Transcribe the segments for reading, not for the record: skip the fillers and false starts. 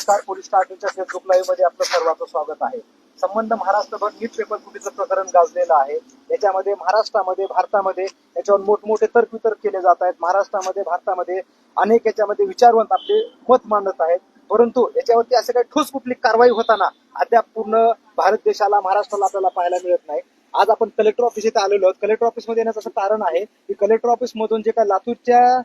नमस्कार, police स्टार्टिंगच्या Facebook live मध्ये आपलं सर्वांचं स्वागत आहे. संबंध महाराष्ट्रभर नीट पेपर फुटीचं प्रकरण गाजलेलं आहे. याच्यामध्ये महाराष्ट्रामध्ये भारतामध्ये याच्यावर मोठमोठे तर्कवितर्क केले जात आहेत. महाराष्ट्रामध्ये भारतामध्ये अनेक याच्यामध्ये विचारवंत आपले मत मांडत आहेत. परंतु याच्यावरती असं काही ठोस कुठली कारवाई होताना अद्याप पूर्ण भारत देशाला महाराष्ट्राला आपल्याला पाहायला मिळत नाही. आज आपण कलेक्टर ऑफिस इथे आलेलो आहोत. कलेक्टर ऑफिस मध्ये येण्याचं असं कारण आहे की कलेक्टर ऑफिस मधून जे काही लातूरच्या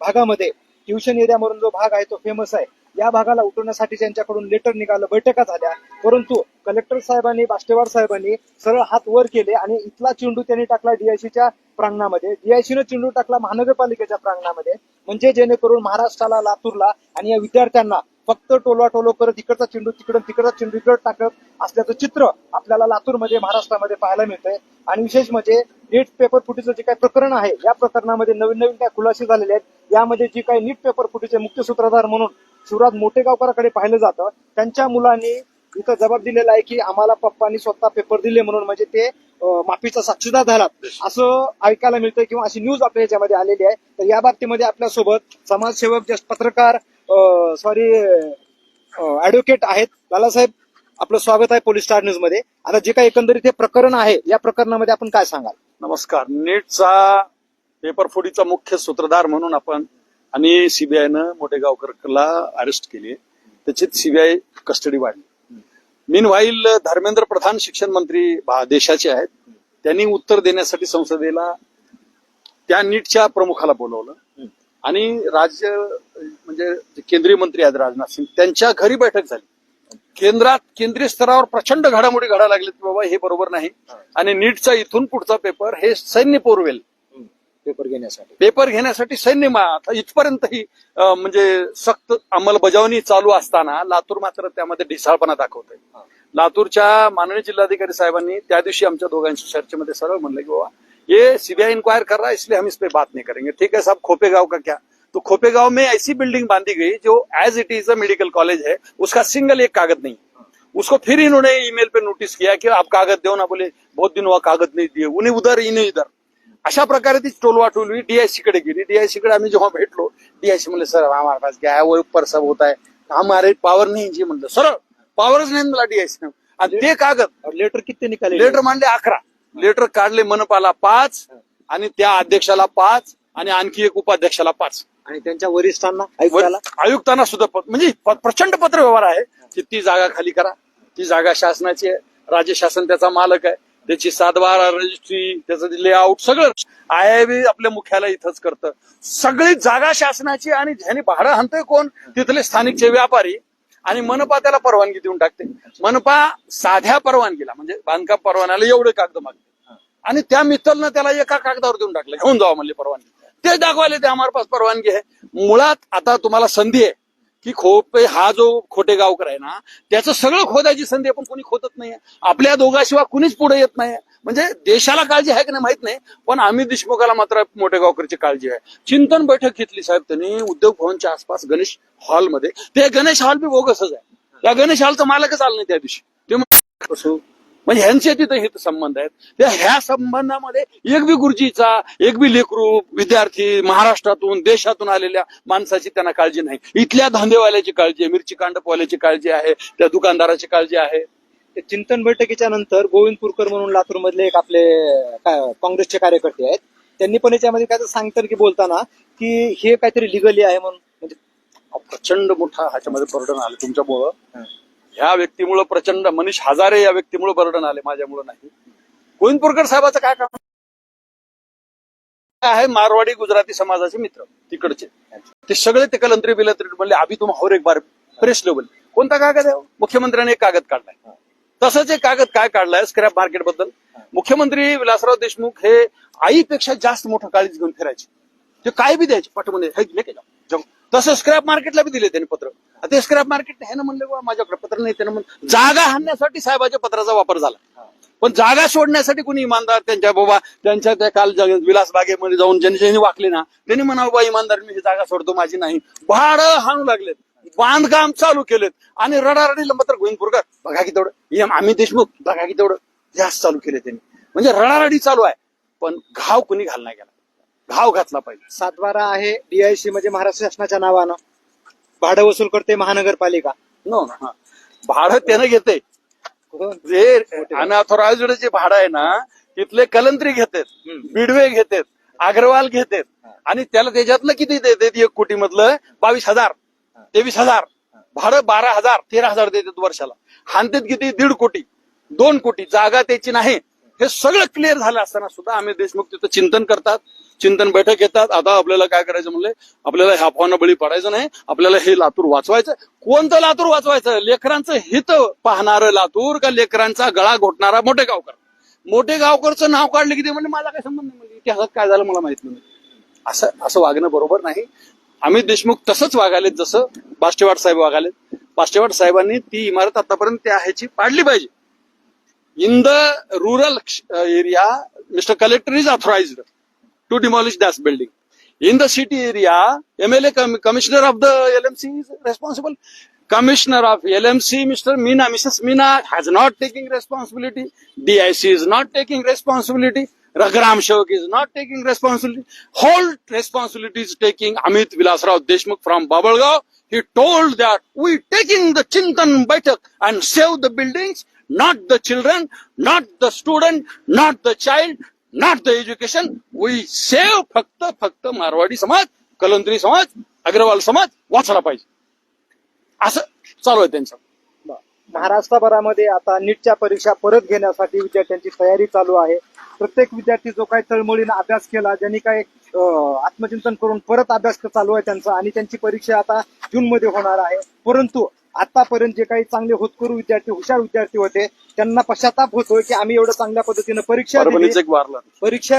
भागामध्ये ट्युशन एरियामधून जो भाग आहे तो फेमस आहे. या भागाला उठवण्यासाठी त्यांच्याकडून लेटर निघालं, बैठका झाल्या, परंतु कलेक्टर साहेबांनी, बाष्टेवाड साहेबांनी सरळ हात वर केले आणि इथला चेंडू त्यांनी टाकला डीआयसीच्या प्रांगणामध्ये. डीआयसीनं चेंडू टाकला महानगरपालिकेच्या प्रांगणामध्ये. म्हणजे जेणेकरून महाराष्ट्राला, लातूरला आणि या विद्यार्थ्यांना फक्त टोलवाटोलो करत इकडचा चेंडू तिकडं, तिकडचा चेंडू इकडं टाकत असल्याचं चित्र आपल्याला लातूरमध्ये, महाराष्ट्रामध्ये पाहायला मिळतंय. आणि विशेष म्हणजे नीट पेपर फुटीचं जे काही प्रकरण आहे, या प्रकरणामध्ये नवीन नवीन काय खुलासे झालेले आहेत. यामध्ये जी काही नीट पेपर फुटीचे मुख्य सूत्रधार म्हणून शिवराज मोठेगावकरांकडे पाहिलं जातं, त्यांच्या मुलांनी इथं जबाब दिलेला आहे की आम्हाला पप्पांनी स्वतः पेपर दिले म्हणून, म्हणजे ते माफीचा साक्षीदार झालात असं ऐकायला मिळतंय किंवा अशी न्यूज आपल्या याच्यामध्ये आलेली आहे. तर या बाबतीमध्ये आपल्यासोबत समाजसेवक, ज्येष्ठ पत्रकार, ऍडव्होकेट आहेत. लालासाहेब, आपलं स्वागत आहे पोलीस स्टार न्यूज मध्ये. आता जे काही एकंदरीत हे प्रकरण आहे, या प्रकरणामध्ये आपण काय सांगाल? नमस्कार. नीटचा पेपर फुटीचा मुख्य सूत्रधार म्हणून आपण आणि सीबीआयनं मोठेगावकरला अरेस्ट केले. त्याची सीबीआय कस्टडी वाढली. मीनव्हाईल धर्मेंद्र प्रधान शिक्षण मंत्री देशाचे आहेत. त्यांनी उत्तर देण्यासाठी संसदेला त्या नीटच्या प्रमुखाला बोलवलं आणि राज्य म्हणजे केंद्रीय मंत्री आहेत राजनाथ सिंग, त्यांच्या घरी बैठक झाली. केंद्रीय स्तरावर प्रचंड घडामोडी घडायला लागल्या की बाबा हे बरोबर नाही आणि नीटचा इथून पुढचा पेपर हे सैन्य पुरवेल. पेपर घेण्यासाठी सैन्य इथपर्यंतही म्हणजे सक्त अंमलबजावणी चालू असताना लातूर मात्र त्यामध्ये ढिसाळपणा दाखवतोय. लातूरच्या माननीय जिल्हाधिकारी साहेबांनी त्या दिवशी आमच्या दोघांच्या चर्चेमध्ये सरळ म्हणलं की बाबा ये सीबीआई इंक्वायर कर रहा है इसलिए हम इस पे बात नहीं करेंगे. ठीक है साहब, खोपेगांव का क्या? तो खोपेगांव में ऐसी बिल्डिंग बांधी गई जो as it is a medical college है, उसका सिंगल एक कागज नहीं. उसको फिर इन्होंने ईमेल पे नोटिस किया कि आप कागज दो ना, बोले बहुत दिन हुआ कागज नहीं दिए, उन्हें उधर इन्हें इधर. अशा प्रकारे ती टोलवाटोलवी डीआयसी कडे गेली. डीआयसी कडे आम्ही जेव्हा भेटलो, डीआयसी म्हणले सर हमारे पास क्या है, वो ऊपर सब होता है, हमारे पावर नहीं जी. म्हणलं सरळ पावरच नाही मला डीआयसी. आणि ते कागद लेटर किती निघाले? लेटर मांडले 11 लेटर काढले. मनपाला 5 आणि त्या अध्यक्षाला 5 आणि आणखी एक उपाध्यक्षाला 5 आणि त्यांच्या वरिष्ठांना, आयुक्तांना सुद्धा म्हणजे प्रचंड पत्र व्यवहार आहे की ती जागा खाली करा, ती जागा शासनाची आहे, राज्य शासन त्याचा मालक आहे, त्याची 7/12 रजिस्ट्री, त्याचं लेआउट सगळं आयआयबी आपल्या मुख्यालय इथंच करतं. सगळी जागा शासनाची आणि ज्यांनी भाडं आणतोय कोण? तिथले स्थानिकचे व्यापारी. आणि मनपा त्याला परवानगी देऊन टाकते. मनपा साध्या परवानगीला म्हणजे बांधकाम परवान्याला एवढे कागद मागते आणि त्या मित्तलनं त्याला एका कागदावर देऊन टाकलं, घेऊन जावं म्हणले परवानगी. ते दाखवायला ते आम्हाला पास परवानगी आहे. मुळात आता तुम्हाला संधी आहे की खोपे हा जो खोटेगावकर आहे ना, त्याचं सगळं खोदायची संधी आहे, पण कोणी खोदत नाहीये. आपल्या दोघाशिवाय कुणीच पुढे येत नाही. म्हणजे देशाला काळजी आहे की नाही माहित नाही, पण आम्ही देशमुखाला मात्र मोठेगावकरची काळजी आहे. चिंतन बैठक घेतली साहेब त्यांनी उद्योग भवनच्या आसपास गणेश हॉलमध्ये. ते गणेश हॉल बी बोगसच आहे. त्या गणेश हॉलचं मालकच आलं नाही त्या दिवशी. ते म्हणजे ह्यांचे तिथे हित संबंध आहेत. ह्या संबंधामध्ये एक बी गुरुजीचा, एक बी लेकरू, विद्यार्थी, महाराष्ट्रातून, देशातून आलेल्या माणसाची त्यांना काळजी नाही. इथल्या धांदेवाल्याची काळजी आहे, मिरची कांडपवाल्याची काळजी आहे, त्या दुकानदाराची काळजी आहे. चिंतन बैठकीच्या नंतर गोविंदपूरकर म्हणून लातूर मधले एक आपले काँग्रेसचे कार्यकर्ते आहेत, त्यांनी पण याच्यामध्ये काय सांगतात की बोलताना की हे काहीतरी लिगली आहे म्हणून. म्हणजे प्रचंड मोठा ह्याच्यामध्ये बर्डन आलं तुमच्यामुळं. ह्या व्यक्तीमुळं प्रचंड, मनीष हजारे या व्यक्तीमुळे बर्डन आले, माझ्यामुळं नाही. गोविंदपूरकर साहेबाचं काय काम आहे? मारवाडी गुजराती समाजाचे मित्र तिकडचे ते सगळे ते कलंत्री बिलंत्री म्हणले अभि तुम और एक बार प्रेस लेवल. कोणता कागद आहे? मुख्यमंत्र्यांनी एक कागद काढलाय. तसंच एक कागद काय काढलाय स्क्रॅप मार्केट बद्दल. मुख्यमंत्री विलासराव देशमुख हे आईपेक्षा जास्त मोठं काळजी घेऊन फिरायचे. ते काय बी द्यायचे पाठवून. तसं स्क्रॅप मार्केटला बी दिले त्यांनी पत्र. ते स्क्रॅप मार्केट हे ना म्हणले माझ्याकडे पत्र नाही. त्यानं म्हणलं जागा हाणण्यासाठी साहेबाच्या पत्राचा वापर झाला, पण जागा सोडण्यासाठी कोणी इमानदार त्यांच्या त्या काल विलास बागेमध्ये जाऊन ज्यांनी वाकले ना, त्यांनी म्हणावं बा इमानदार मी ही जागा सोडतो, माझी नाही. भाडं हाणू लागलेत, बांधकाम चालू केलेत आणि रडारडीला मात्र गोविंदपूरकर बघा की तेवढं, आम्ही देशमुख बघा की तेवढं जास्त चालू केले त्यांनी. म्हणजे रडारडी चालू आहे, पण घाव कुणी घाल नाही गेला. घाव घातला पाहिजे. 7/12 आहे डीआयसी म्हणजे महाराष्ट्र शासनाच्या नावानं. भाडं वसूल करते महानगरपालिका. नो ना, भाडं त्यानं घेते. जे अनऑथोराइज्ड जे भाडं आहे ना, तिथले कलंत्री घेतात, बिडवे घेतात, अग्रवाल घेतात, आणि त्याला त्याच्यातलं किती देतात? 1 कोटी मधलं 22,000, 23,000 भाडं, 12,000, 13,000 देतात वर्षाला. हानतेत किती? 1.5 कोटी, 2 कोटी. जागा त्याची नाही. हे सगळं क्लिअर झालं असताना सुद्धा आम्ही देशमुख तिथं चिंतन करतात, चिंतन बैठक येतात. आता आपल्याला काय करायचं म्हणले, आपल्याला ह्या अफवांना बळी पडायचं नाही, आपल्याला हे लातूर वाचवायचं. कोणतं लातूर वाचवायचं? लेकरांचं हित पाहणारं लातूर का लेकरांचा गळा घोटणारा मोठे गावकर? मोठे गावकरचं नाव काढलं की ते म्हणजे मला काय संबंध नाही, म्हणजे इतिहासात काय झालं मला माहित नाही. असं वागणं बरोबर नाही. आम्ही देशमुख तसंच वागालेत जसं बाष्टेवाड साहेब वागालेत. बाष्टेवाड साहेबांनी ती इमारत आतापर्यंत त्या ह्याची पाडली पाहिजे. In the rural area, Mr. Collector is authorized to demolish that building. In the city area, MLA Commissioner of the LMC is responsible. Commissioner of LMC, Mrs. Meena has not taking responsibility. DIC is not taking responsibility. Raghram Shawk is not taking responsibility. Whole responsibility is taking Amit Vilasrao Deshmukh from Babalgaon. He told that we taking the Chintan Baitak and save the buildings, not the children, not the student, not the child, not the education. We save फक्त मारवाडी समाज, कलंत्री समाज, अग्रवाल समाज वाचला पाहिजे. असं चालू आहे त्यांचं. महाराष्ट्रभरामध्ये आता नीटच्या परीक्षा परत घेण्यासाठी विद्यार्थ्यांची तयारी चालू आहे. प्रत्येक विद्यार्थी जो काही तळमळीनं अभ्यास केला, ज्यांनी काही आत्मचिंतन करून परत अभ्यास चालू आहे त्यांचा, आणि त्यांची परीक्षा आता जूनमध्ये होणार आहे. परंतु आतापर्यंत जे काही चांगले होतकरू विद्यार्थी, हुशार विद्यार्थी होते, त्यांना पश्चाताप होतोय की आम्ही एवढं चांगल्या पद्धतीनं परीक्षा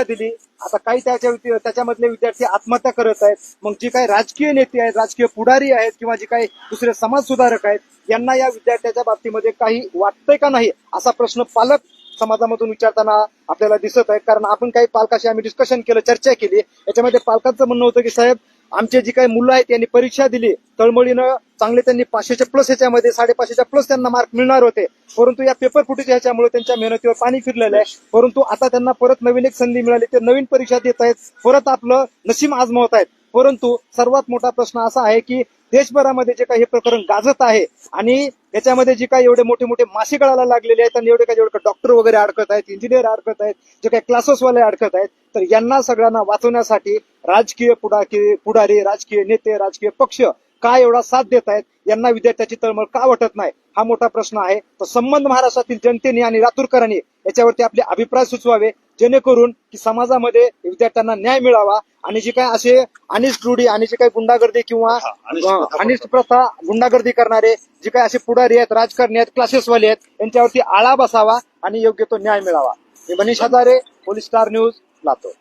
दिली. आता काही त्याच्यामधले विद्यार्थी आत्महत्या करत आहेत. मग जे काही राजकीय नेते आहेत, राजकीय पुढारी आहेत, किंवा जे काही दुसरे समाज सुधारक आहेत, यांना या विद्यार्थ्याच्या बाबतीमध्ये काही वाटतंय का नाही, असा प्रश्न पालक समाजामधून विचारताना आपल्याला दिसत आहे. कारण आपण काही पालकाशी आम्ही डिस्कशन केलं, चर्चा केली. याच्यामध्ये पालकांचं म्हणणं होतं की साहेब, आमचे जी काही मुलं आहेत त्यांनी परीक्षा दिली तळमळीनं, चांगले त्यांनी 500च्या प्लस ह्याच्यामध्ये 550च्या प्लस त्यांना मार्क मिळणार होते. परंतु या पेपर फुटीच्या ह्याच्यामुळे त्यांच्या मेहनतीवर पाणी फिरलेलं आहे. परंतु आता त्यांना परत नवीन एक संधी मिळाली, ते नवीन परीक्षा देत आहेत, परत आपलं नशीब आजमावत आहेत. परंतु सर्वात मोठा प्रश्न असा आहे की देशभरामध्ये जे काही हे प्रकरण गाजत आहे, आणि याच्यामध्ये जे काही एवढे मोठे मोठे मासे गळायला लागलेले आहेत, आणि एवढे डॉक्टर वगैरे अडकत आहेत, इंजिनियर अडकत आहेत, जे काही क्लासेसवाले अडकत आहेत, तर यांना सगळ्यांना वाचवण्यासाठी राजकीय पुढारी, राजकीय नेते, राजकीय पक्ष काय एवढा साथ देत आहेत, यांना विद्यार्थ्याची तळमळ का वाटत नाही, हा मोठा प्रश्न आहे. तर संबंध महाराष्ट्रातील जनतेने आणि लातूरकरांनी याच्यावरती आपले अभिप्राय सुचवावे, जेणेकरून की समाजामध्ये विद्यार्थ्यांना न्याय मिळावा, आणि जे काही असे अनिष्ट रूढी आणि जे काही गुंडागर्दी किंवा अनिष्ट प्रथा, गुंडागर्दी करणारे जे काही असे पुढारी आहेत, राजकारणी आहेत, क्लासेसवाले आहेत, यांच्यावरती आळा बसावा आणि योग्य तो न्याय मिळावा. मी Manish Hazare, police star news, Latur.